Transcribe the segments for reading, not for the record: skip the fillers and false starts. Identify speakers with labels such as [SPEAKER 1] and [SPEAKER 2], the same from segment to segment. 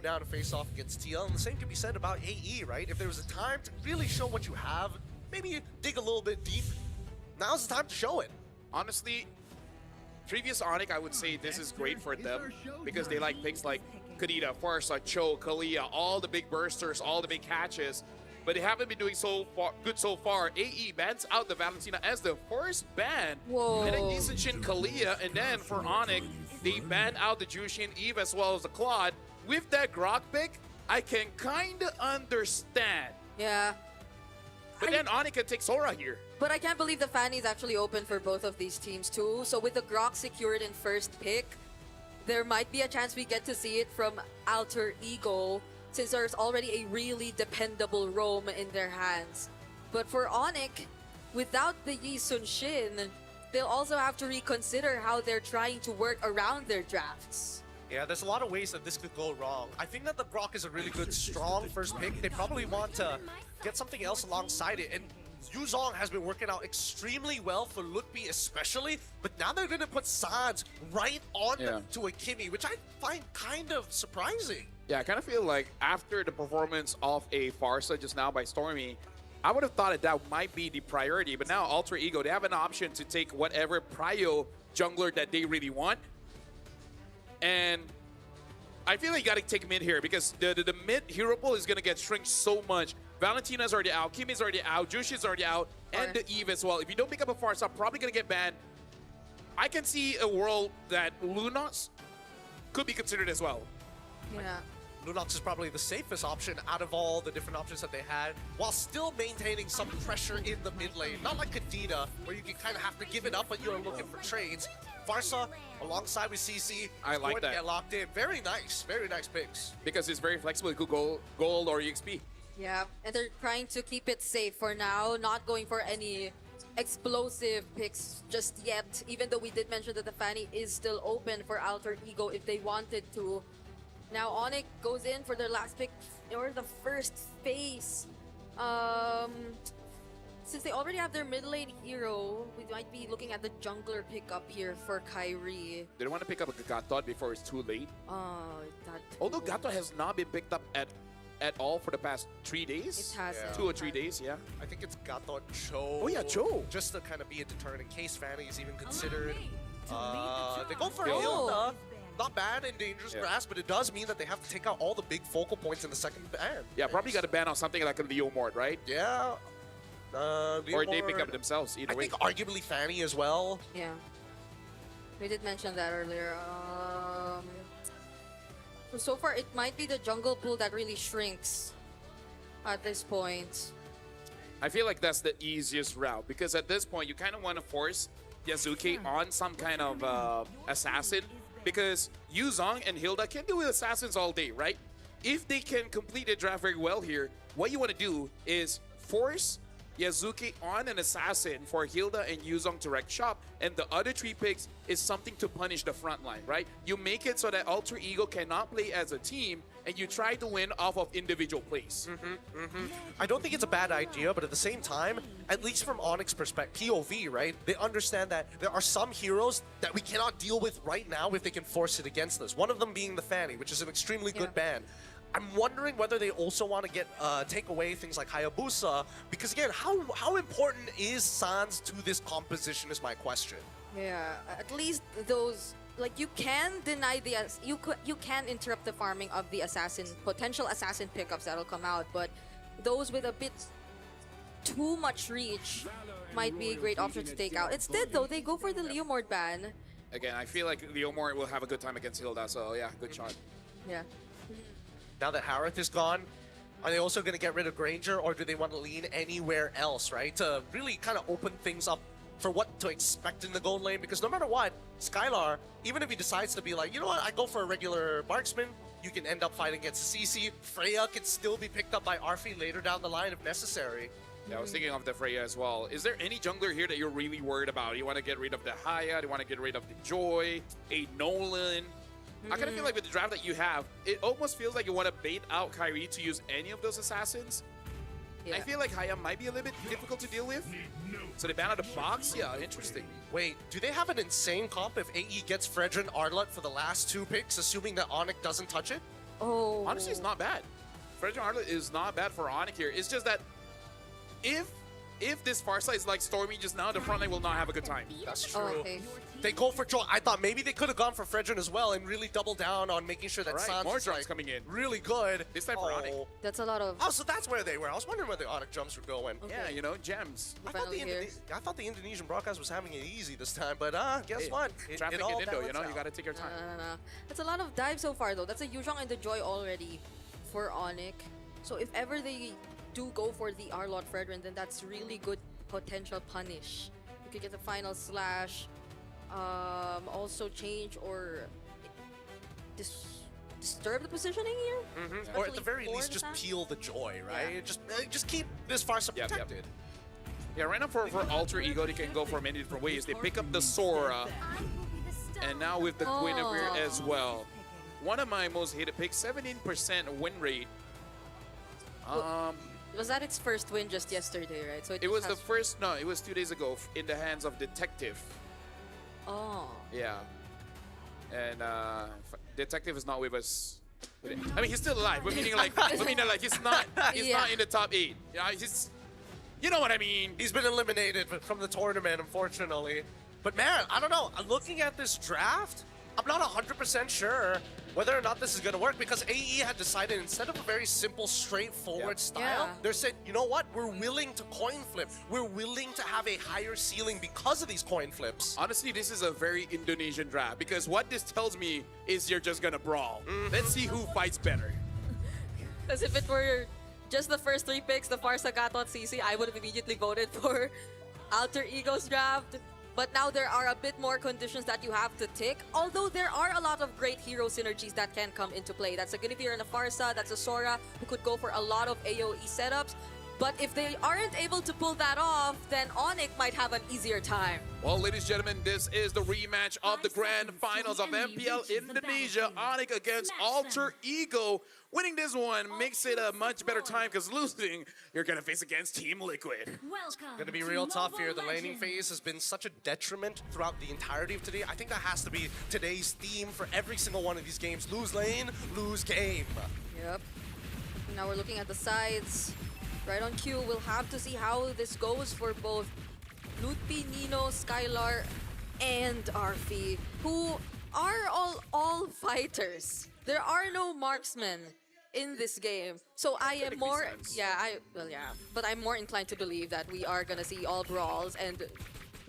[SPEAKER 1] put down a face-off against TL, and the same can be said about AE, right? If there was a time to really show what you have, maybe dig a little bit deep, now's the time to show it.
[SPEAKER 2] Honestly, previous ONIC, I would say this is great for them because they like picks like Kadita, Farsa, Cho, Kalia, all the big bursters, all the big catches. But they haven't been doing good so far. AE bans out the Valentina as the first ban.
[SPEAKER 3] Whoa.
[SPEAKER 2] And then Isachin Kalia, and then for ONIC, they banned out the Jushin Eve as well as the Claude. With that Grok pick, I can kind of understand.
[SPEAKER 3] Yeah.
[SPEAKER 2] But then ONIC can take Sora here.
[SPEAKER 3] But I can't believe the Fanny is actually open for both of these teams too. So with the Grok secured in first pick, there might be a chance we get to see it from Alter Ego, since there's already a really dependable roam in their hands. But for ONIC, without the Yi Sun Shin, they'll also have to reconsider how they're trying to work around their drafts.
[SPEAKER 1] Yeah, there's a lot of ways that this could go wrong. I think that the Grok is a really good, strong first pick. They probably want to get something else alongside it. And Yuzong has been working out extremely well for Lutbi especially, but now they're going to put Sans right on to a Kimmy, which I find kind of surprising.
[SPEAKER 2] Yeah, I kind of feel like after the performance of a Farsa just now by Stormy, I would have thought that might be the priority, but now Alter Ego, they have an option to take whatever prio jungler that they really want. And I feel like you got to take mid here because the mid hero pool is going to get shrink so much. Valentina's already out, Kimmy's already out, Jushin's already out, and the Eve as well. If you don't pick up a Farsa, probably going to get banned. I can see a world that Lunox could be considered as well.
[SPEAKER 3] Yeah.
[SPEAKER 1] Lunox is probably the safest option out of all the different options that they had, while still maintaining some pressure in the mid lane. Not like Kadita, where you can kind of have to give it up, but you're looking for trades. Farsa, alongside with CC,
[SPEAKER 2] I like
[SPEAKER 1] going to
[SPEAKER 2] that.
[SPEAKER 1] get locked in. Very nice picks.
[SPEAKER 2] Because it's very flexible. It could go gold or EXP.
[SPEAKER 3] Yeah, and they're trying to keep it safe for now, not going for any explosive picks just yet, even though we did mention that the Fanny is still open for Alter Ego if they wanted to. Now ONIC goes in for their last pick, or the first phase. Since they already have their mid lane hero, we might be looking at the jungler pickup here for Kyrie.
[SPEAKER 2] They don't want to pick up a Gatot before it's too late. Although Gatot has not been picked up at all for the past 3 days.
[SPEAKER 3] It hasn't.
[SPEAKER 2] 2 or 3 days, yeah.
[SPEAKER 1] I think it's Gatot Cho.
[SPEAKER 2] Oh yeah, Cho.
[SPEAKER 1] Just to kind of be a deterrent in case Fanny is even considered.
[SPEAKER 4] The
[SPEAKER 1] They go for Hilda. Not bad in dangerous grass, but it does mean that they have to take out all the big focal points in the second ban.
[SPEAKER 2] Yeah, probably got to ban on something like a Leo Mort, right?
[SPEAKER 1] Yeah.
[SPEAKER 2] Or they pick up themselves, either way.
[SPEAKER 1] I think arguably Fanny as well.
[SPEAKER 3] Yeah. We did mention that earlier. So far, it might be the jungle pool that really shrinks at this point.
[SPEAKER 2] I feel like that's the easiest route because at this point, you kind of want to force Yasuke on some kind of assassin because Yuzong and Hilda can do with assassins all day, right? If they can complete the draft very well here, what you want to do is force Yasuke on an assassin for Hilda and Yuzong to wreck shop, and the other 3 picks is something to punish the front line, right? You make it so that Alter Ego cannot play as a team, and you try to win off of individual plays.
[SPEAKER 1] I don't think it's a bad idea, but at the same time, at least from ONIC's perspective, POV, right? They understand that there are some heroes that we cannot deal with right now if they can force it against us. One of them being the Fanny, which is an extremely good ban. I'm wondering whether they also want to get take away things like Hayabusa, because again, how important is Sans to this composition is my question.
[SPEAKER 3] Yeah, at least those, like, you can deny the you can interrupt the farming of the potential assassin pickups that'll come out, but those with a bit too much reach might be a great option to take out. Instead, though, they go for the Leomord ban.
[SPEAKER 2] Again, I feel like Leomord will have a good time against Hilda, so yeah, good shot.
[SPEAKER 3] Yeah.
[SPEAKER 1] Now that Harith is gone, are they also going to get rid of Granger, or do they want to lean anywhere else, right? To really kind of open things up for what to expect in the gold lane, because no matter what, Skylar, even if he decides to be like, you know what, I go for a regular marksman, you can end up fighting against CC. Freya can still be picked up by Arfi later down the line if necessary.
[SPEAKER 2] Yeah, I was thinking of the Freya as well. Is there any jungler here that you're really worried about? You want to get rid of the Haya, you want to get rid of the Joy, a Nolan? I kind of feel like with the draft that you have, it almost feels like you want to bait out Kyrie to use any of those assassins. Yeah. I feel like Haya might be a little bit difficult to deal with. So they ban out the box? Yeah, interesting.
[SPEAKER 1] Wait, do they have an insane comp if AE gets Fredrin Arlott for the last 2 picks, assuming that ONIC doesn't touch it?
[SPEAKER 3] Oh.
[SPEAKER 2] Honestly, it's not bad. Frederick Arlet is not bad for ONIC here. It's just that if this Farsight is like Stormy just now, the front line will not have a good time.
[SPEAKER 1] That's true.
[SPEAKER 3] Oh, okay.
[SPEAKER 1] They go for Trọn. I thought maybe they could have gone for Fredrin as well and really double down on making sure that Sans
[SPEAKER 2] more
[SPEAKER 1] is
[SPEAKER 2] jumps
[SPEAKER 1] like
[SPEAKER 2] coming in.
[SPEAKER 1] really good.
[SPEAKER 2] This time for ONIC.
[SPEAKER 3] That's a lot of...
[SPEAKER 1] Oh, so that's where they were. I was wondering where the ONIC jumps were going.
[SPEAKER 3] Okay.
[SPEAKER 2] Yeah, you know, gems.
[SPEAKER 1] I thought, I thought the Indonesian broadcast was having it easy this time, but guess
[SPEAKER 2] Hey,
[SPEAKER 1] what?
[SPEAKER 2] Traffic
[SPEAKER 1] all
[SPEAKER 2] in Indo, you know,
[SPEAKER 1] balances
[SPEAKER 2] you gotta take your time.
[SPEAKER 3] That's a lot of dives so far, though. That's a Yuzhong and the Joy already for ONIC. So if ever they do go for the Arlot Fredrin, then that's really good potential punish. You could get the final slash, also change or disturb the positioning here.
[SPEAKER 1] Or at the
[SPEAKER 3] Especially
[SPEAKER 1] very
[SPEAKER 3] for
[SPEAKER 1] least,
[SPEAKER 3] the
[SPEAKER 1] just
[SPEAKER 3] Sans.
[SPEAKER 1] peel the joy, right?
[SPEAKER 3] Yeah.
[SPEAKER 1] Just keep this Farsa
[SPEAKER 2] Yep, yep.
[SPEAKER 1] protected.
[SPEAKER 2] Yeah, right now for Alter Ego, they can go for many different ways. They pick up the Sora, and now with the Guinevere as well. One of my most hated picks, 17% win rate.
[SPEAKER 3] Was that its first win just yesterday, right? So
[SPEAKER 2] It was the
[SPEAKER 3] has-
[SPEAKER 2] first, no, it was 2 days ago in the hands of Detective.
[SPEAKER 3] Oh.
[SPEAKER 2] Yeah. And Detective is not with us. I mean, he's still alive. But meaning like, he's not in the top 8. Yeah, he's, you know what I mean.
[SPEAKER 1] He's been eliminated from the tournament, unfortunately. But man, I don't know. Looking at this draft, I'm not 100% sure whether or not this is going to work because AE had decided instead of a very simple, straightforward style,
[SPEAKER 3] Yeah.
[SPEAKER 1] they said, you know what? We're willing to coin flip. We're willing to have a higher ceiling because of these coin flips.
[SPEAKER 2] Honestly, this is a very Indonesian draft because what this tells me is you're just gonna brawl. Let's see who fights better.
[SPEAKER 3] As if it were just the first 3 picks, the Farsa Gatot CC, I would have immediately voted for Alter Ego's draft. But now there are a bit more conditions that you have to tick. Although there are a lot of great hero synergies that can come into play. That's a Guinevere and a Farsa, that's a Sora who could go for a lot of AoE setups. But if they aren't able to pull that off, then ONIC might have an easier time.
[SPEAKER 2] Well, ladies and gentlemen, this is the rematch of the grand finals of MPL Indonesia. ONIC against Alter Ego. Winning this one makes it a much better time because losing, you're going to face against Team Liquid.
[SPEAKER 1] Going to be real tough here. The laning phase has been such a detriment throughout the entirety of today. I think that has to be today's theme for every single one of these games. Lose lane, lose game.
[SPEAKER 3] Yep. Now we're looking at the sides. Right on cue, we'll have to see how this goes for both Lutpi, Nino, Skylar, and Arfi, who are all fighters. There are no marksmen in this game. So I am more, but I'm more inclined to believe that we are gonna see all brawls and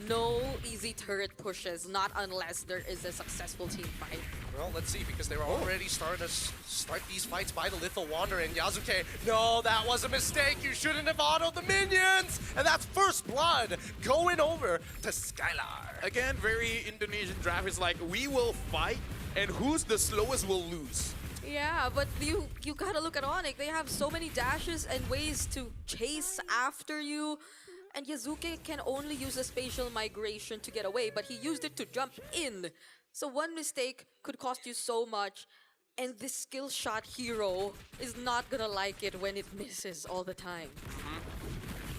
[SPEAKER 3] no easy turret pushes, not unless there is a successful team fight.
[SPEAKER 1] Well, let's see, because they were already starting to start these fights by the Little Wanderer and Yasuke. No, that was a mistake. You shouldn't have autoed the minions. And that's first blood going over to Skylar.
[SPEAKER 2] Again, very Indonesian draft is like, we will fight, and who's the slowest will lose.
[SPEAKER 3] Yeah, but you gotta look at ONIC. They have so many dashes and ways to chase after you. And Yasuke can only use a spatial migration to get away, but he used it to jump in. So one mistake could cost you so much, and this skill shot hero is not gonna like it when it misses all the time.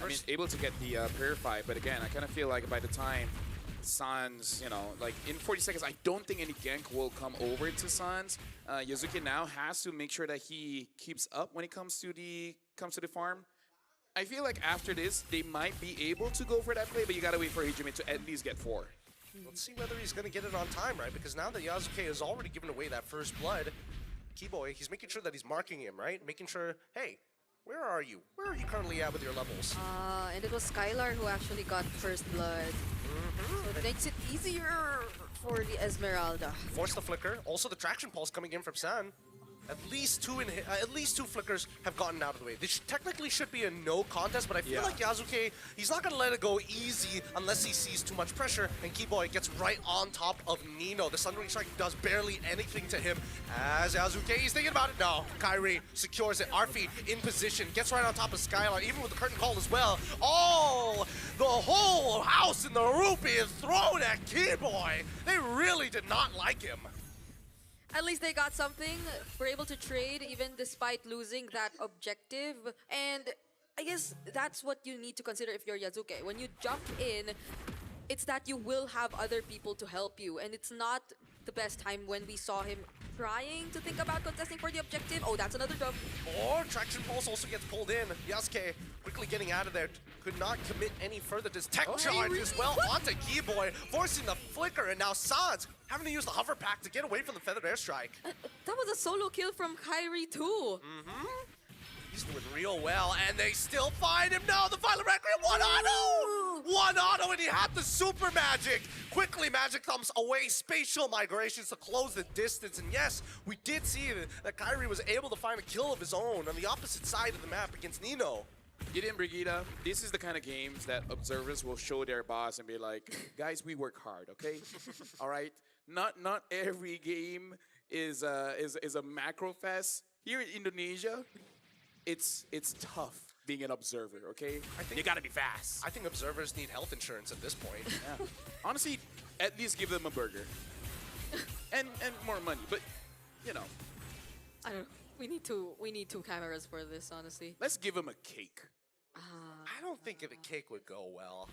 [SPEAKER 2] I mean, able to get the Purify, but again, I kind of feel like by the time Sans, you know, like in 40 seconds, I don't think any gank will come over to Sans. Yasuke now has to make sure that he keeps up when it comes to the farm. I feel like after this, they might be able to go for that play, but you gotta wait for Hijime to at least get 4.
[SPEAKER 1] Let's see whether he's going to get it on time, right? Because now that Yasuke has already given away that first blood, Keyboy, he's making sure that he's marking him, right? Making sure, hey, where are you? Where are you currently at with your levels?
[SPEAKER 3] And it was Skylar who actually got first blood. So it makes it easier for the Esmeralda.
[SPEAKER 1] Force the flicker. Also, the traction pulse coming in from San. At least two flickers have gotten out of the way. This technically should be a no contest, but I feel like Yasuke, he's not gonna let it go easy unless he sees too much pressure. And Keyboy gets right on top of Nino. The Sundering Strike does barely anything to him. As Yasuke, he's thinking about it. No, Kyrie secures it. Arfi in position, gets right on top of Skylar, even with the curtain call as well. Oh, the whole house in the rupee is thrown at Keyboy. They really did not like him.
[SPEAKER 3] At least they got something. We're able to trade even despite losing that objective. And I guess that's what you need to consider if you're Yasuke. When you jump in, it's that you will have other people to help you. And it's not the best time when we saw him trying to think about contesting for the objective. Oh, that's another dub.
[SPEAKER 1] Or Traction Pulse also gets pulled in. Yasuke quickly getting out of there. Could not commit any further. This tech charge as well onto Keyboy, forcing the flicker, and now Sans having to use the hover pack to get away from the feathered airstrike.
[SPEAKER 3] That was a solo kill from Kyrie too.
[SPEAKER 1] He's doing real well, and they still find him. No, the Violet Requiem, one auto! One auto, and he had the super magic. Quickly, magic comes away. Spatial migrations to close the distance. And yes, we did see that Kyrie was able to find a kill of his own on the opposite side of the map against Nino.
[SPEAKER 2] Gideon Brigida, this is the kind of games that observers will show their boss and be like, guys, we work hard, okay? All right? Not every game is a macro fest. Here in Indonesia, it's tough being an observer, okay? You gotta be fast.
[SPEAKER 1] I think observers need health insurance at this point.
[SPEAKER 2] Yeah. Honestly, at least give them a burger. and more money, but, you know.
[SPEAKER 3] I don't know. We need two cameras for this, honestly.
[SPEAKER 2] Let's give them a cake.
[SPEAKER 1] I don't think the cake would go well.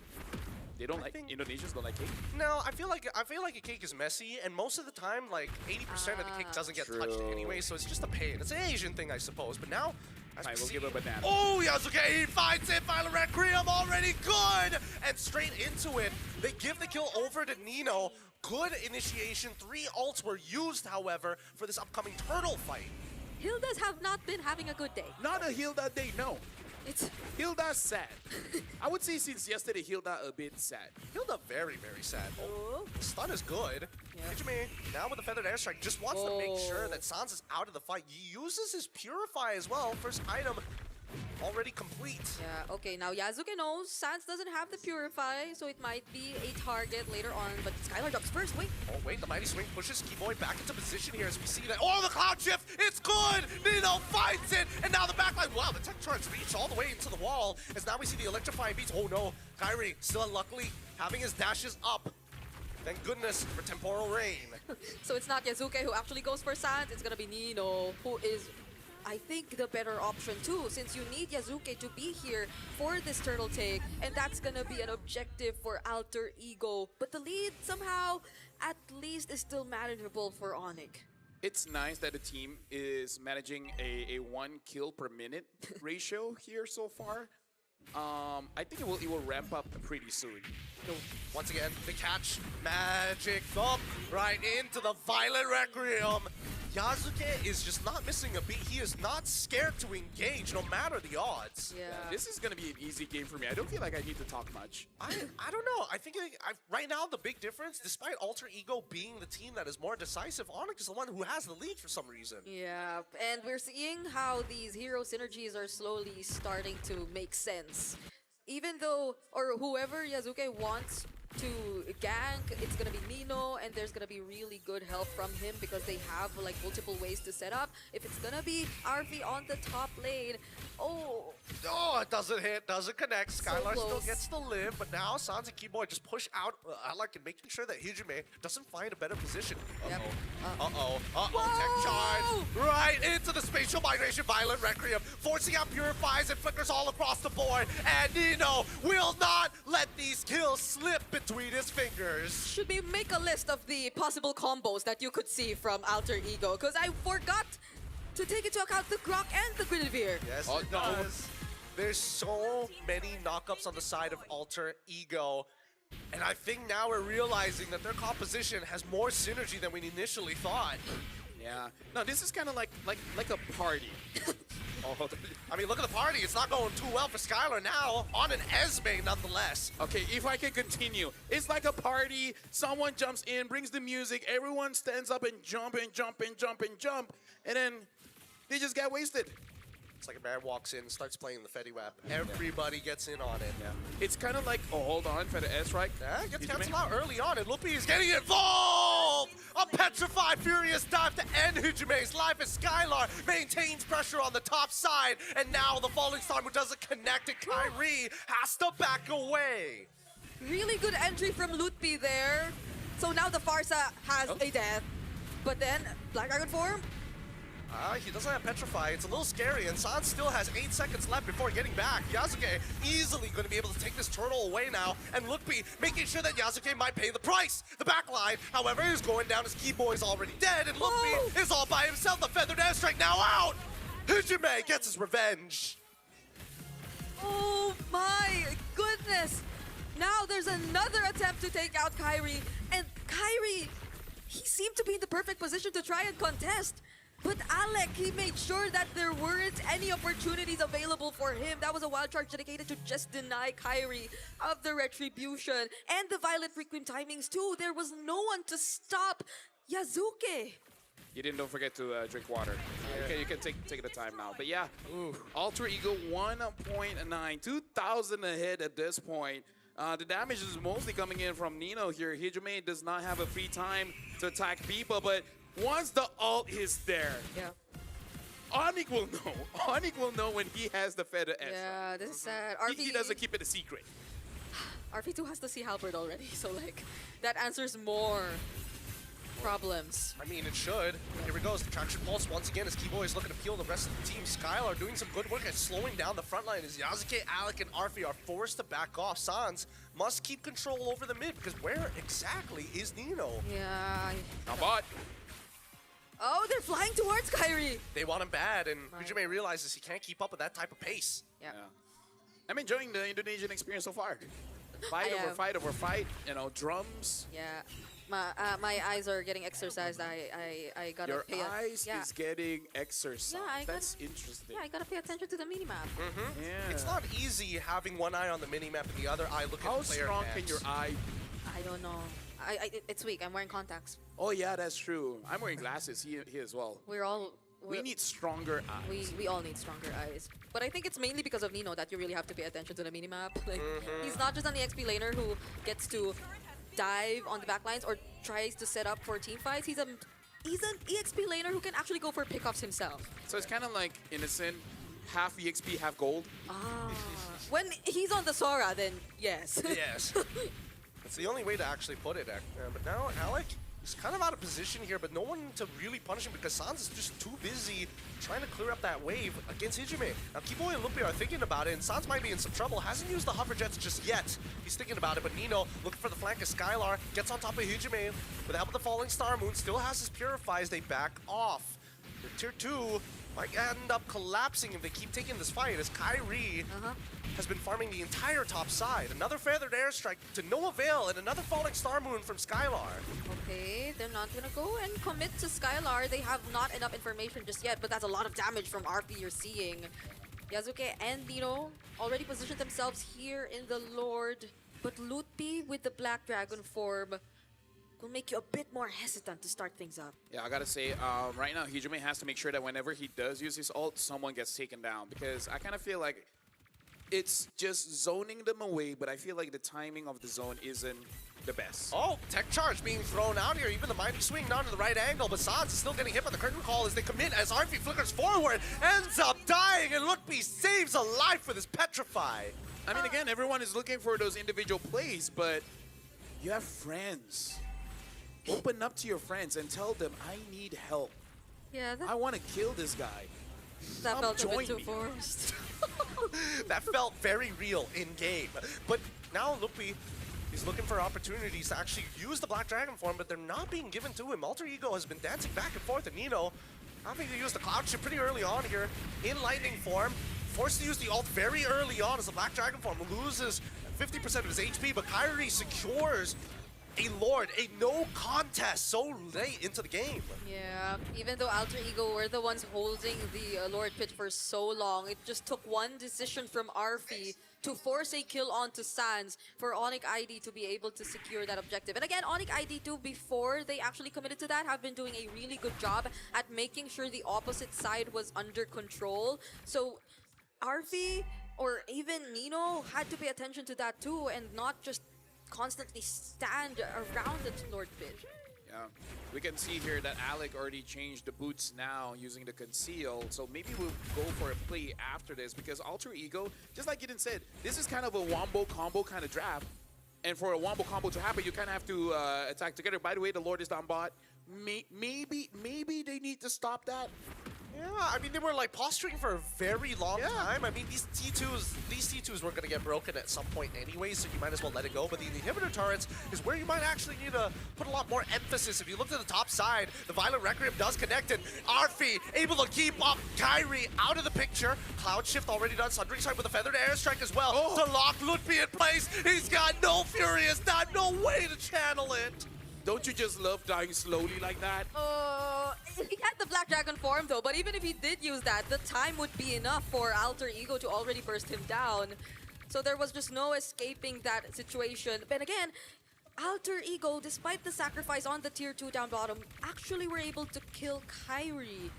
[SPEAKER 2] They don't like, Indonesians don't like cake?
[SPEAKER 1] No, I feel like a cake is messy, and most of the time, like 80% of the cake doesn't get touched anyway, so it's just a pain. It's an Asian thing, I suppose. But now, as
[SPEAKER 2] Fine,
[SPEAKER 1] we
[SPEAKER 2] we'll
[SPEAKER 1] see,
[SPEAKER 2] give a banana.
[SPEAKER 1] Oh, Yasuke, he finds it. Violet Requiem already good, and straight into it. They give the kill over to Nino. Good initiation. 3 ults were used, however, for this upcoming turtle fight.
[SPEAKER 3] Hildas have not been having a good day.
[SPEAKER 2] Not a Hilda day, no.
[SPEAKER 3] It's
[SPEAKER 2] Hilda's sad. I would say since yesterday, Hilda a bit sad.
[SPEAKER 1] Hilda very, very sad. Oh, the stun is good.
[SPEAKER 3] Yeah.
[SPEAKER 1] Hijime, now with the feathered airstrike, just wants to make sure that Sans is out of the fight. He uses his Purify as well. First item already complete.
[SPEAKER 3] Yeah, okay, now Yasuke knows Sans doesn't have the Purify, so it might be a target later on, but Skylar drops first, wait.
[SPEAKER 1] Oh wait, the Mighty Swing pushes Keyboy back into position here as we see that. Oh, the Cloud Shift, it's good! Nino finds it, and now the backline, wow, the tech charge reached all the way into the wall, as now we see the electrifying beats. Oh no, Kyrie still unluckily having his dashes up. Thank goodness for Temporal Rain.
[SPEAKER 3] So it's not Yasuke who actually goes for Sans, it's gonna be Nino, who is, I think, the better option too, since you need Yasuke to be here for this turtle take, and that's gonna be an objective for Alter Ego. But the lead somehow, at least, is still manageable for ONIC.
[SPEAKER 2] It's nice that the team is managing a 1 kill per minute ratio here so far. I think it will ramp up pretty soon.
[SPEAKER 1] So, once again, the catch, magic thump right into the Violet Requiem. Yasuke is just not missing a beat. He is not scared to engage, no matter the odds.
[SPEAKER 3] Yeah.
[SPEAKER 2] This is going to be an easy game for me. I don't feel like I need to talk much.
[SPEAKER 1] I don't know. I think right now the big difference, despite Alter Ego being the team that is more decisive, ONIC is the one who has the lead for some reason.
[SPEAKER 3] Yeah, and we're seeing how these hero synergies are slowly starting to make sense. Even though, or whoever Yasuke wants to gank, it's gonna be Nino, and there's gonna be really good help from him because they have like multiple ways to set up. If it's gonna be Arfi on the top lane, oh,
[SPEAKER 1] it doesn't hit, doesn't connect. Skylar still
[SPEAKER 3] close.
[SPEAKER 1] gets to live, but now Sans and Keyboy just push out. I like it, making sure that Hijime doesn't find a better position.
[SPEAKER 3] Yep.
[SPEAKER 1] Tech charge right into the spatial migration. Violet Requiem forcing out Purifies and flickers all across the board, and Nino will not let these kills slip between his fingers.
[SPEAKER 3] should we make a list of the possible combos that you could see from Alter Ego? Because I forgot to take into account the Grok and the Guinevere.
[SPEAKER 1] Yes,
[SPEAKER 2] Oh,
[SPEAKER 1] it
[SPEAKER 2] no.
[SPEAKER 1] does. There's so many knockups on the side of Alter Ego. And I think now we're realizing that their composition has more synergy than we initially thought.
[SPEAKER 2] Yeah. No, this is kind of like a party.
[SPEAKER 1] I mean, look at the party. It's not going too well for Skylar now. On an Esme, nonetheless.
[SPEAKER 2] Okay, if I can continue. It's like a party. Someone jumps in, brings the music. Everyone stands up and jump and jump and jump and jump. And then they just get wasted.
[SPEAKER 1] It's like a man walks in, starts playing the Fetty Wap. Everybody gets in on it.
[SPEAKER 2] Yeah. It's kind of like, oh, hold on, for the S-Strike.
[SPEAKER 1] Yeah, it gets canceled out early on, and Lupi is getting involved! A petrified, furious dive to end Hijime's life as Skylar maintains pressure on the top side, and now the falling star who doesn't connect, and Kyrie has to back away.
[SPEAKER 3] Really good entry from Lutpi there. So now the Farsa has a death. But then, Black Dragon form.
[SPEAKER 1] He doesn't have Petrify. It's a little scary, and San still has 8 seconds left before getting back. Yasuke easily going to be able to take this turtle away now, and Lookby making sure that Yasuke might pay the price. The back line, however, is going down as Keyboy's already dead, and Lookby is all by himself. The Feathered Airstrike now out! Hijime gets his revenge.
[SPEAKER 3] Oh my goodness! Now there's another attempt to take out Kyrie, and Kyrie, he seemed to be in the perfect position to try and contest. But Alec, he made sure that there weren't any opportunities available for him. That was a wild charge dedicated to just deny Kyrie of the retribution and the Violet Requiem timings too. There was no one to stop Yasuke.
[SPEAKER 2] You don't forget to drink water. Okay, you can take the time now. But yeah, Alter Ego 1.9, 2,000 ahead at this point. The damage is mostly coming in from Nino here. Hijime does not have a free time to attack people, but once the ult is there, ONIC will know. ONIC will know when he has the Feather S.
[SPEAKER 3] Yeah, this is sad.
[SPEAKER 2] He doesn't keep it a secret.
[SPEAKER 3] RP2 has the Sea Halberd already, so like, that answers more problems.
[SPEAKER 1] I mean, it should. Here we go. The Traction Pulse once again as Keyboy is looking to peel the rest of the team. Skylar doing some good work at slowing down the front line as Yasuke, Alec, and Arfi are forced to back off. Sans must keep control over the mid because where exactly is Nino?
[SPEAKER 3] Yeah.
[SPEAKER 2] Now bot.
[SPEAKER 3] Oh, they're flying towards Kyrie.
[SPEAKER 1] They want him bad, and Hijime realizes he can't keep up with that type of pace.
[SPEAKER 3] Yeah.
[SPEAKER 2] I'm enjoying the Indonesian experience so far. Fight over fight over fight, you know, drums.
[SPEAKER 3] Yeah. My eyes are getting exercised. I gotta
[SPEAKER 2] Your
[SPEAKER 3] pay
[SPEAKER 2] eyes is getting exercised.
[SPEAKER 3] Yeah,
[SPEAKER 2] That's interesting.
[SPEAKER 3] Yeah, I gotta pay attention to the minimap.
[SPEAKER 2] Yeah.
[SPEAKER 1] It's not easy having one eye on the minimap and the other eye looking at player
[SPEAKER 2] How strong
[SPEAKER 1] tags.
[SPEAKER 2] can your eye?
[SPEAKER 3] I don't know. It's weak. I'm wearing contacts.
[SPEAKER 2] Oh yeah, that's true. I'm wearing glasses. He as well.
[SPEAKER 3] We
[SPEAKER 2] need stronger eyes.
[SPEAKER 3] We all need stronger eyes. But I think it's mainly because of Nino that you really have to pay attention to the minimap. Like, he's not just an EXP laner who gets to dive on the backlines or tries to set up for team fights. He's an EXP laner who can actually go for pickoffs himself.
[SPEAKER 2] So it's kind of like Innocent, half EXP, half gold.
[SPEAKER 3] When he's on the Sora, then yes.
[SPEAKER 1] Yes. That's the only way to actually put it. But now Alec is kind of out of position here, but no one to really punish him because Sans is just too busy trying to clear up that wave against Hijime. Now Keyboy and Lumpy are thinking about it, and Sans might be in some trouble. Hasn't used the hover jets just yet. He's thinking about it, but Nino looking for the flank as Skylar gets on top of Hijime. With the help of the Falling Star Moon, still has his Purify as they back off. The tier 2 might end up collapsing if they keep taking this fight as Kyrie has been farming the entire top side. Another Feathered Airstrike to no avail and another Falling Star Moon from Skylar.
[SPEAKER 3] Okay, they're not gonna go and commit to Skylar. They have not enough information just yet, but that's a lot of damage from RP you're seeing. Yasuke and Nino already positioned themselves here in the Lord, but Lutpi with the Black Dragon form will make you a bit more hesitant to start things up.
[SPEAKER 2] Yeah, I gotta say, right now Hijime has to make sure that whenever he does use his ult, someone gets taken down, because I kind of feel like it's just zoning them away, but I feel like the timing of the zone isn't the best.
[SPEAKER 1] Oh, tech charge being thrown out here. Even the mighty swing down to the right angle, but Sans is still getting hit by the curtain call as they commit as Arfi flickers forward, ends up dying, and Lookby saves a life with his Petrify.
[SPEAKER 2] I mean, again, everyone is looking for those individual plays, but you have friends. Open up to your friends and tell them, I need help.
[SPEAKER 3] Yeah,
[SPEAKER 2] I want to kill this guy.
[SPEAKER 3] that felt a bit too
[SPEAKER 2] me.
[SPEAKER 3] forced.
[SPEAKER 1] That felt very real in-game. But now Lookby is looking for opportunities to actually use the Black Dragon form, but they're not being given to him. Alter Ego has been dancing back and forth, and Nino having to use the Cloud Shift pretty early on here in Lightning form. Forced to use the ult very early on as the Black Dragon form loses 50% of his HP, but Kyrie secures a Lord, a no contest so late into the game.
[SPEAKER 3] Yeah, even though Alter Ego were the ones holding the Lord Pit for so long, it just took one decision from Arfi to force a kill onto Sans for ONIC ID to be able to secure that objective. And again, ONIC ID too, before they actually committed to that, have been doing a really good job at making sure the opposite side was under control. So Arfi or even Nino had to pay attention to that too and not just constantly stand around the Lord Pit.
[SPEAKER 2] Yeah, we can see here that Alec already changed the boots now using the conceal, so maybe we'll go for a play after this, because Alter Ego, just like Eden said, this is kind of a wombo combo kind of draft, and for a wombo combo to happen, you kind of have to attack together. By the way, the Lord is down bot. Maybe they need to stop that.
[SPEAKER 1] Yeah, I mean, they were like posturing for a very long time. I mean, these T2s were going to get broken at some point anyway, so you might as well let it go. But the inhibitor turrets is where you might actually need to put a lot more emphasis. If you look to the top side, the Violent Requiem does connect, and Arfi able to keep up Kyrie out of the picture. Cloud Shift already done. Sundering Strike with a Feathered Airstrike as well to lock Ludwig in place. He's got no Furious Time, no way to channel it.
[SPEAKER 2] Don't you just love dying slowly like that?
[SPEAKER 3] He had the Black Dragon form though, but even if he did use that, the time would be enough for Alter Ego to already burst him down. So there was just no escaping that situation. But again, Alter Ego, despite the sacrifice on the tier 2 down bottom, actually were able to kill Kyrie.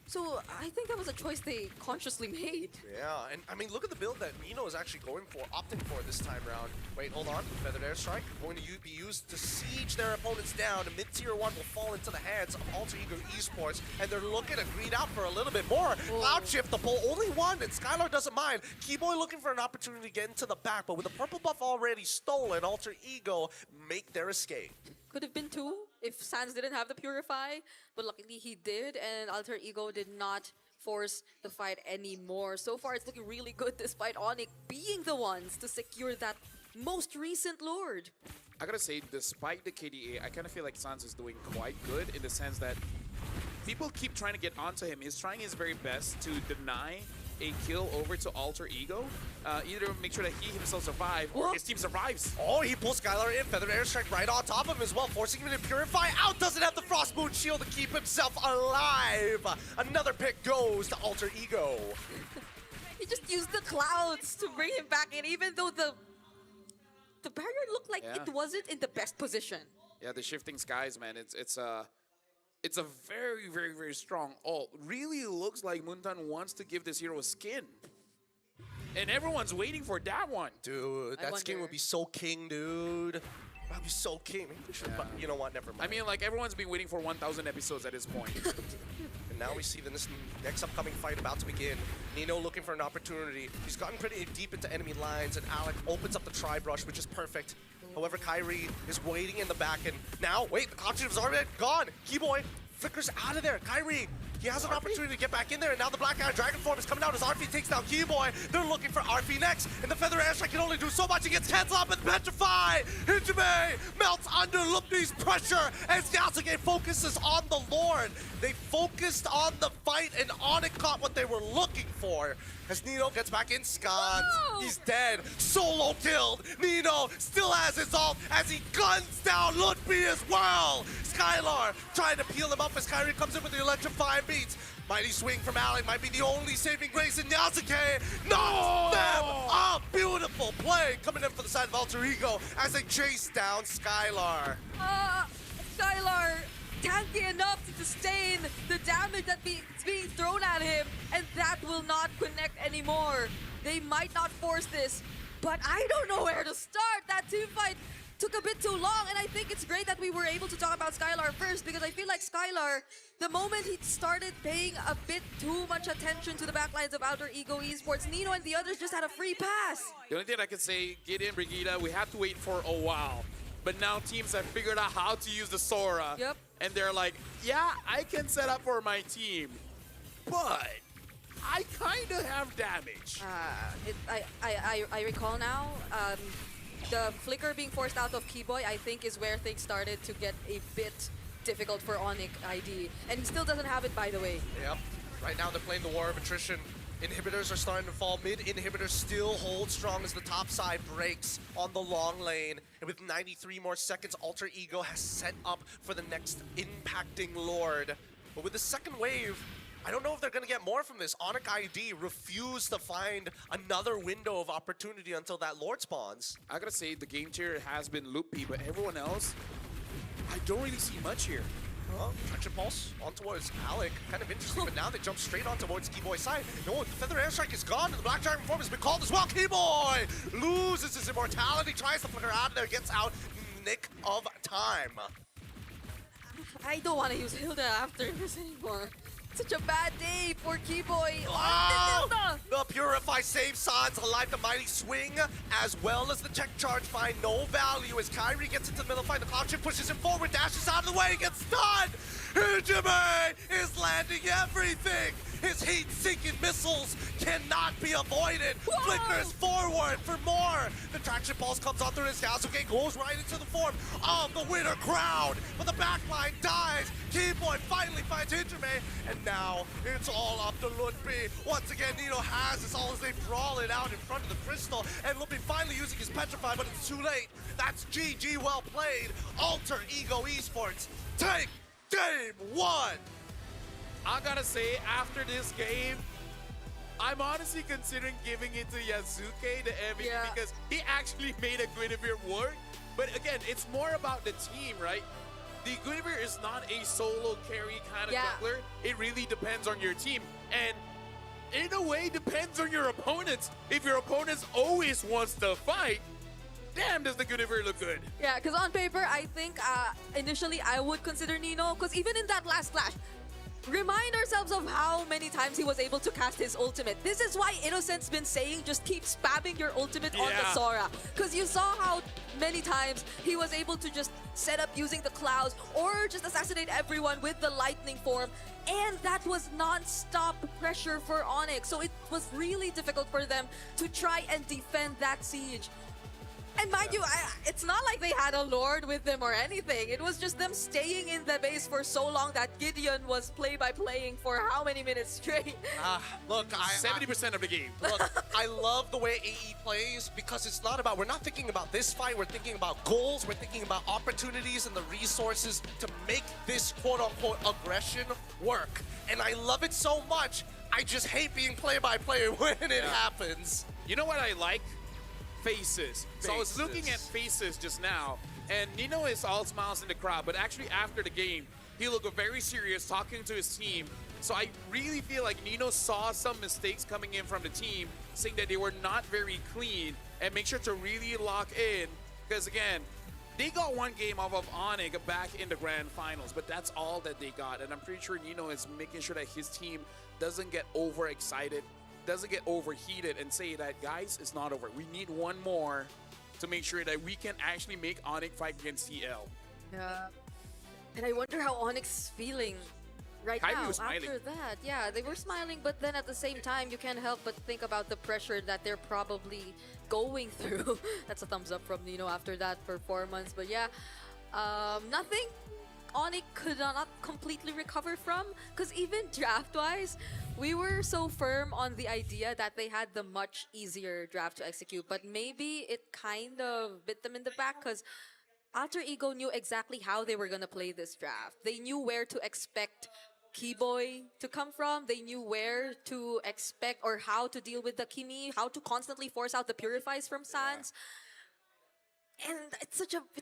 [SPEAKER 3] So I think that was a choice they consciously made.
[SPEAKER 1] Yeah, and I mean, look at the build that Nino is actually opting for this time around. Wait, hold on. Feathered Airstrike going to be used to siege their opponents down. And mid-tier 1 will fall into the hands of Alter Ego Esports, and they're looking to greed out for a little bit more. Cloud Shift, the pull, only one, and Skylar doesn't mind. Keyboy looking for an opportunity to get into the back, but with the purple buff already stolen, Alter Ego make their escape.
[SPEAKER 3] Could have been 2 if Sans didn't have the Purify, but luckily he did, and Alter Ego did not force the fight anymore. So far, it's looking really good despite ONIC being the ones to secure that most recent Lord.
[SPEAKER 2] I gotta say, despite the KDA, I kind of feel like Sans is doing quite good in the sense that people keep trying to get onto him. He's trying his very best to deny a kill over to Alter Ego, either make sure that he himself survives or his team survives.
[SPEAKER 1] Oh, he pulls Skylar in, Feathered Airstrike right on top of him as well, forcing him to Purify out, doesn't have the Frost Moon Shield to keep himself alive. Another pick goes to Alter Ego.
[SPEAKER 3] He just used the clouds to bring him back in, even though the barrier looked like it wasn't in the best position.
[SPEAKER 2] Yeah, the shifting skies, man, it's a very, very, very strong ult. Really looks like Muntan wants to give this hero a skin. And everyone's waiting for that one.
[SPEAKER 1] Dude, that skin would be so king, dude. That'd be so king. But you know what? Never mind.
[SPEAKER 2] I mean, like, everyone's been waiting for 1,000 episodes at this point.
[SPEAKER 1] And now we see this next upcoming fight about to begin. Nino looking for an opportunity. He's gotten pretty deep into enemy lines, and Alec opens up the Tri-Brush, which is perfect. However, Kyrie is waiting in the back, and now, wait, the objective's already gone. Keyboy flickers out of there. Kyrie, he has an opportunity to get back in there, and now the Black Iron Dragon form is coming out as Arfi takes down Keyboy. They're looking for Arfi next, and the Feather Airstrike can only do so much. He gets canceled up and Petrify. Hijime melts under Lupni's pressure as Yasuke focuses on the Lord. They focused on the fight, and ONIC caught what they were looking for. As Nino gets back in, Scans, he's dead. Solo killed. Nino still has his ult as he guns down Ludwig as well. Skylar trying to peel him up as Kyrie comes in with the electrifying beats. Mighty swing from Alec might be the only saving grace in Yasuke. Knocks them up. Beautiful play coming in for the side of Alter Ego as they chase down Skylar.
[SPEAKER 3] Skylar tanky enough to sustain the damage that's being thrown at him, and that will not connect anymore. They might not force this, but I don't know where to start. That team fight took a bit too long, and I think it's great that we were able to talk about Skylar first, because I feel like Skylar, the moment he started paying a bit too much attention to the backlines of Alter Ego Esports, Nino and the others just had a free pass.
[SPEAKER 2] The only thing I can say, get in, Brigida. We had to wait for a while. But now teams have figured out how to use the Sora.
[SPEAKER 3] Yep.
[SPEAKER 2] And they're like, yeah, I can set up for my team, but I kind of have damage.
[SPEAKER 3] I recall now, the flicker being forced out of Keyboy, I think, is where things started to get a bit difficult for ONIC ID. And he still doesn't have it, by the way.
[SPEAKER 1] Yep. Right now they're playing the war of attrition. Inhibitors are starting to fall. Mid inhibitors still hold strong as the top side breaks on the long lane. And with 93 more seconds, Alter Ego has set up for the next impacting Lord. But with the second wave, I don't know if they're going to get more from this. ONIC ID refused to find another window of opportunity until that Lord spawns.
[SPEAKER 2] I gotta say, the game tier has been loopy, but everyone else, I don't really see much here.
[SPEAKER 1] Well, Traction Pulse on towards Alec. Kind of interesting, but now they jump straight on towards Keyboy's side. No, the Feather Airstrike is gone, and the Black Dragon form has been called as well. Keyboy loses his immortality, tries to flicker out of there, gets out in the nick of time.
[SPEAKER 3] I don't want to use Hilda after this anymore. Such a bad day for Keyboy.
[SPEAKER 1] Oh, the Purify saves Sans alive. The Mighty Swing, as well as the Check Charge, find no value as Kyrie gets into the middle fight. The Cloud Shift pushes him forward, dashes out of the way, gets stunned. Hujime is landing everything. His heat-seeking missiles cannot be avoided.
[SPEAKER 3] Whoa!
[SPEAKER 1] Flickers forward for more. The traction pulse comes out through his Yasuke, goes right into the form of the winner crowd. But the backline dies. Keyboy finally finds Hujime, and now it's all up to Ludby. Once again, Nino has this all as they brawl it out in front of the crystal, and Ludby finally using his Petrify, but it's too late. That's GG, well played. Alter Ego Esports take game 1.
[SPEAKER 2] I gotta say, after this game, I'm honestly considering giving it to Yasuke, the MVP,
[SPEAKER 3] Yeah.
[SPEAKER 2] because he actually made a Guinevere work. But again, it's more about the team, right? The Guinevere is not a solo carry kind of
[SPEAKER 3] Yeah.
[SPEAKER 2] jungler. It really depends on your team. And in a way, depends on your opponents. If your opponents always wants to fight, damn, does the Guinevere look good.
[SPEAKER 3] Yeah, because on paper, I think initially I would consider Nino, because even in that last flash, remind ourselves of how many times he was able to cast his ultimate. This is why Innocent's been saying just keep spamming your ultimate on the
[SPEAKER 2] Yeah.
[SPEAKER 3] Sora. Because you saw how many times he was able to just set up using the clouds or just assassinate everyone with the lightning form. And that was non-stop pressure for ONIC. So it was really difficult for them to try and defend that siege. And mind you, it's not like they had a lord with them or anything. It was just them staying in the base for so long that Gideon was play-by-playing for how many minutes straight.
[SPEAKER 1] Look,
[SPEAKER 2] 70% of the game.
[SPEAKER 1] Look, I love the way AE plays because it's not about, we're not thinking about this fight, we're thinking about goals, we're thinking about opportunities and the resources to make this quote-unquote aggression work. And I love it so much, I just hate being play-by-play when it happens.
[SPEAKER 2] You know what I like? Faces. So I was looking at faces just now, and Nino is all smiles in the crowd, but actually after the game, he looked very serious talking to his team. So I really feel like Nino saw some mistakes coming in from the team, saying that they were not very clean, and make sure to really lock in, because again, they got one game off of ONIC back in the grand finals, but that's all that they got, and I'm pretty sure Nino is making sure that his team doesn't get overexcited, doesn't get overheated and say that, guys, it's not over. We need one more to make sure that we can actually make ONIC fight against CL.
[SPEAKER 3] Yeah. And I wonder how Onyx's feeling right
[SPEAKER 2] Kyrie
[SPEAKER 3] now
[SPEAKER 2] was smiling.
[SPEAKER 3] after that. Yeah, they were smiling, but then at the same time, you can't help but think about the pressure that they're probably going through. That's a thumbs up from Nino after that performance. But yeah, nothing ONIC could not completely recover from, because even draft-wise, we were so firm on the idea that they had the much easier draft to execute, but maybe it kind of bit them in the back, because Alter Ego knew exactly how they were going to play this draft. They knew where to expect Keyboy to come from. They knew where to expect or how to deal with the Kimi, how to constantly force out the Purifies from Sans. And it's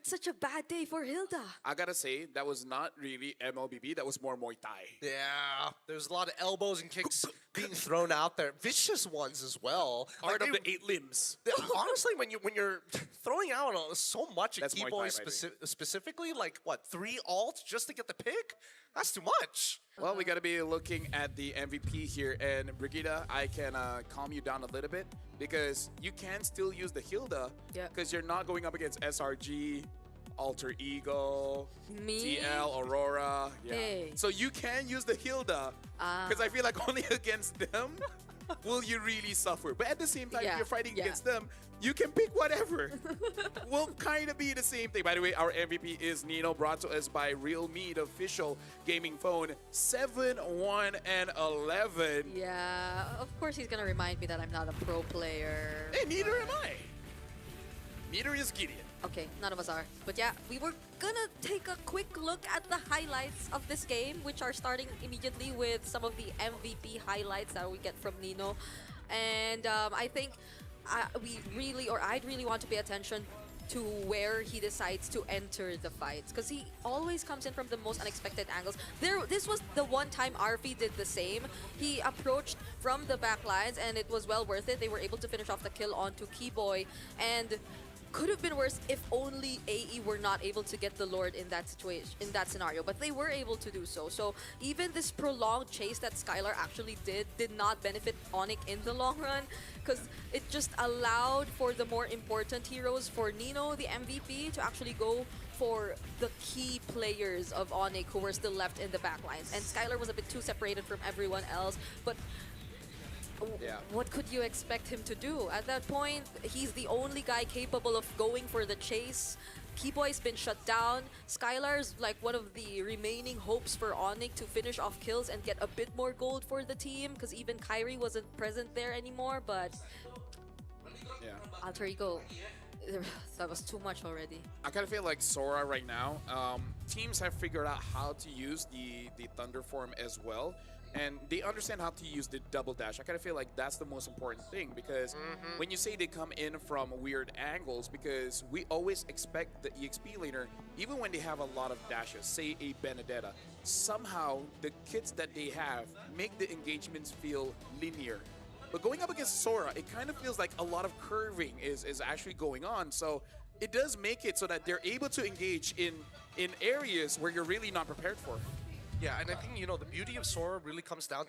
[SPEAKER 3] such a bad day for Hilda.
[SPEAKER 2] I gotta say, that was not really MLBB, that was more Muay Thai.
[SPEAKER 1] Yeah, there's a lot of elbows and kicks being thrown out there. Vicious ones as well.
[SPEAKER 2] Art
[SPEAKER 1] Like
[SPEAKER 2] of the 8 limbs.
[SPEAKER 1] honestly, when you're throwing out so much at
[SPEAKER 2] That's Muay
[SPEAKER 1] Keyboy
[SPEAKER 2] Thai, by the way.
[SPEAKER 1] specifically, like what, 3 ults just to get the pick? That's too much.
[SPEAKER 2] Well, we gotta be looking at the MVP here, and Brigitte, I can calm you down a little bit, because you can still use the Hilda, because you're not going up against SRG, Alter Ego,
[SPEAKER 3] Me?
[SPEAKER 2] TL, Aurora. Yeah.
[SPEAKER 3] Hey.
[SPEAKER 2] So you can use the Hilda, because I feel like only against them will you really suffer. But at the same time, if you're fighting against them, you can pick whatever. Will kind of be the same thing. By the way, our MVP is Nino, brought to us by Realme, the official gaming phone, 7-1 and 11.
[SPEAKER 3] Yeah, of course he's gonna remind me that I'm not a pro player.
[SPEAKER 2] Hey, neither am I. Neither is Gideon.
[SPEAKER 3] Okay, none of us are. But yeah, we were gonna take a quick look at the highlights of this game, which are starting immediately with some of the MVP highlights that we get from Nino. And I think I'd really want to pay attention to where he decides to enter the fights, because he always comes in from the most unexpected angles. This was the one time RP did the same. He approached from the back lines, and it was well worth it. They were able to finish off the kill onto Keyboy, and could have been worse if only AE were not able to get the Lord in that situation, in that scenario, but they were able to do so. So even this prolonged chase that Skylar actually did not benefit ONIC in the long run, because it just allowed for the more important heroes, for Nino, the MVP, to actually go for the key players of ONIC who were still left in the backlines. And Skylar was a bit too separated from everyone else, but what could you expect him to do? At that point, he's the only guy capable of going for the chase. Keyboy's been shut down. Skylar's like one of the remaining hopes for ONIC to finish off kills and get a bit more gold for the team, because even Kyrie wasn't present there anymore, but Alter Ego, that was too much already.
[SPEAKER 2] I kind of feel like Sora right now. Teams have figured out how to use the Thunder form as well. And they understand how to use the double dash. I kind of feel like that's the most important thing, because when you say they come in from weird angles, because we always expect the EXP laner, even when they have a lot of dashes, say a Benedetta, somehow the kits that they have make the engagements feel linear. But going up against Sora, it kind of feels like a lot of curving is actually going on. So it does make it so that they're able to engage in areas where you're really not prepared for.
[SPEAKER 1] Yeah, and I think, you know, the beauty of Sora really comes down to